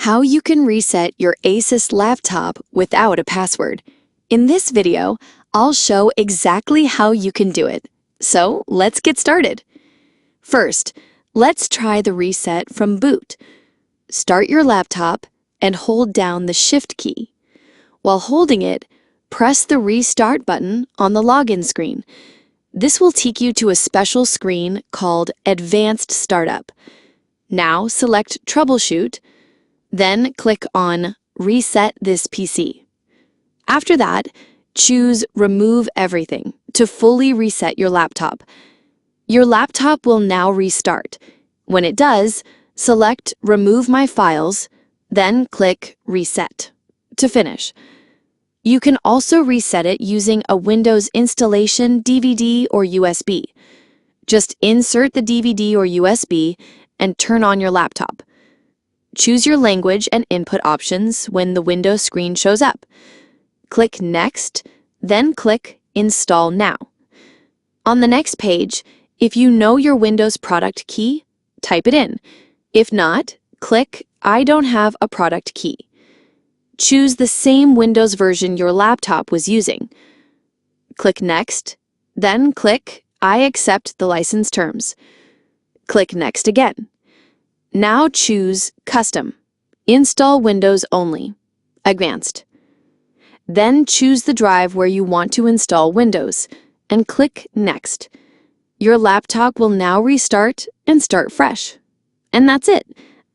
How you can reset your Asus laptop without a password. In this video, I'll show exactly how you can do it. So let's get started. First, let's try the reset from boot. Start your laptop and hold down the Shift key. While holding it, press the Restart button on the login screen. This will take you to a special screen called Advanced Startup. Now select Troubleshoot, then click on Reset this PC. After that, choose Remove Everything to fully reset your laptop. Your laptop will now restart. When it does, select Remove My Files, then click Reset to finish. You can also reset it using a Windows installation DVD or USB. Just insert the DVD or USB and turn on your laptop. Choose your language and input options when the Windows screen shows up. Click Next, then click Install Now. On the next page, if you know your Windows product key, type it in. If not, click I don't have a product key. Choose the same Windows version your laptop was using. Click Next, then click I accept the license terms. Click Next again. Now choose Custom, Install Windows Only, Advanced. Then choose the drive where you want to install Windows and click Next. Your laptop will now restart and start fresh. And that's it.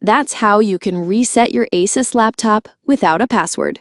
That's how you can reset your Asus laptop without a password.